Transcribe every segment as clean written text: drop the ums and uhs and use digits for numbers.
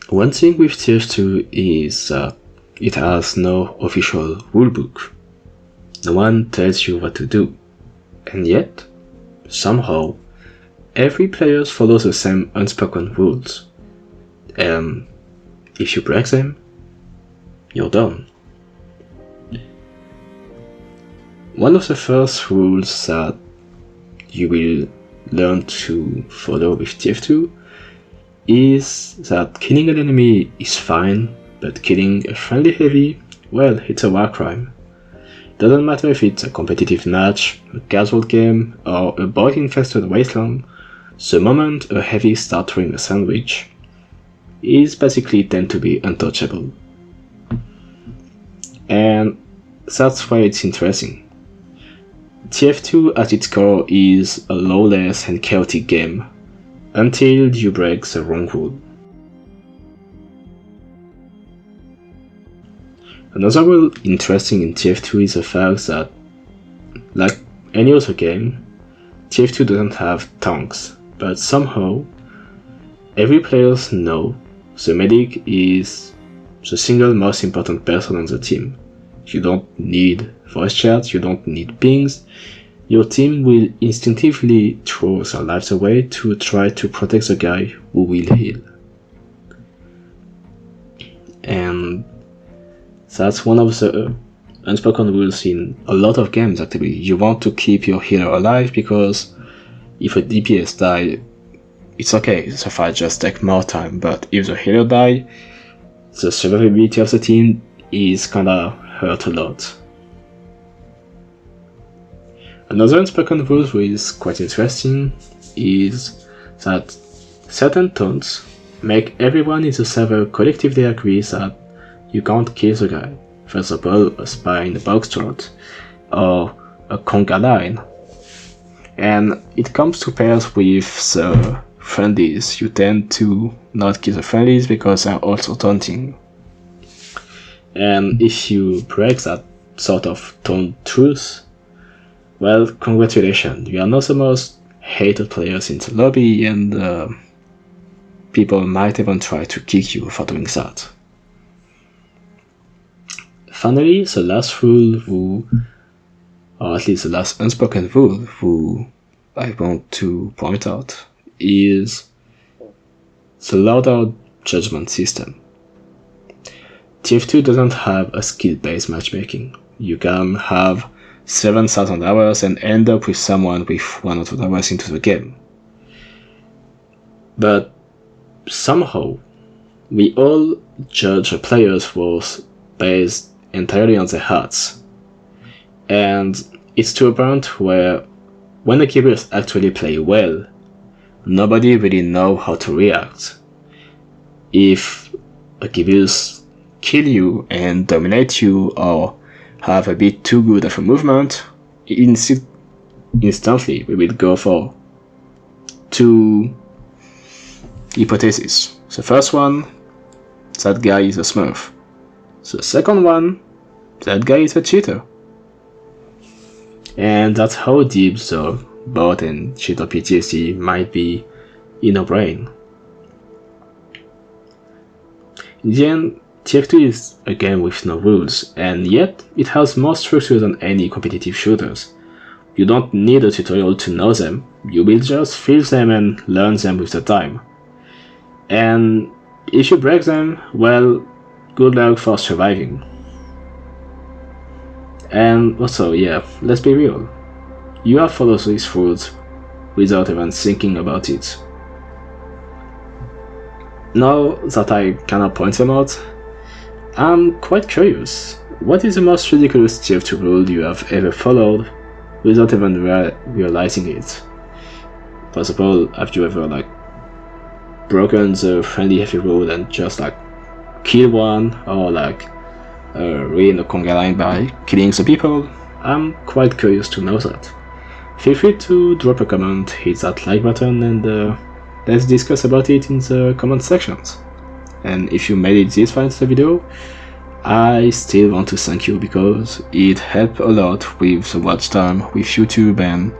One thing with TF2 is that it has no official rulebook. No one tells you what to do. And yet, somehow, every player follows the same unspoken rules. And if you break them, you're done. One of the first rules that you will learn to follow with TF2 is that killing an enemy is fine, but killing a friendly heavy, well, it's a war crime. Doesn't matter if it's a competitive match, a casual game, or a bug-infested wasteland, the moment a heavy starts throwing a sandwich, is basically tend to be untouchable. And that's why it's interesting. TF2 at its core is a lawless and chaotic game, until you break the wrong rule. Another rule interesting in TF2 is the fact that, like any other game, TF2 doesn't have tanks, but somehow every player knows the medic is the single most important person on the team. You don't need voice chat, you don't need pings. Your team will instinctively throw their lives away to try to protect the guy who will heal. And that's one of the unspoken rules in a lot of games actually. You want to keep your healer alive because if a DPS die, it's okay, the fight just takes more time, but if the healer die, the survivability of the team is kinda hurt a lot. Another unspoken rule which is quite interesting is that certain taunts make everyone in the server collectively agree that you can't kill the guy. For example, a spy in a box taunt, or a conga line. And it comes to pairs with the friendlies. You tend to not kill the friendlies because they're also taunting. And if you break that sort of taunt truth, well, congratulations, you are not the most hated players in the lobby, and people might even try to kick you for doing that. Finally, the last rule, or at least the last unspoken rule, who I want to point out, is the loadout judgment system. TF2 doesn't have a skill-based matchmaking. You can have 7,000 hours and end up with someone with 100 hours into the game. But somehow, we all judge a player's worth based entirely on their hearts. And it's to a point where when the killers actually play well, nobody really knows how to react. If a killers kill you and dominate you or have a bit too good of a movement, instantly we will go for two hypotheses. The first one, that guy is a smurf. The second one, that guy is a cheater. And that's how deep the bot and cheater PTSD might be in our brain. In the end, TF2 is a game with no rules, and yet it has more structure than any competitive shooters. You don't need a tutorial to know them, you will just feel them and learn them with the time. And if you break them, well, good luck for surviving. And also, yeah, let's be real. You have followed these rules without even thinking about it. Now that I cannot point them out, I'm quite curious. What is the most ridiculous TF2 rule you have ever followed without even realizing it? For example, have you ever broken the friendly heavy rule and just kill one, or ruin a conga line by killing the people? I'm quite curious to know that. Feel free to drop a comment, hit that like button, and let's discuss about it in the comment sections. And if you made it this far into the video, I still want to thank you because it helped a lot with the watch time with YouTube, and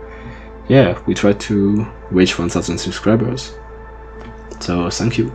yeah, we try to reach 1,000 subscribers. So thank you.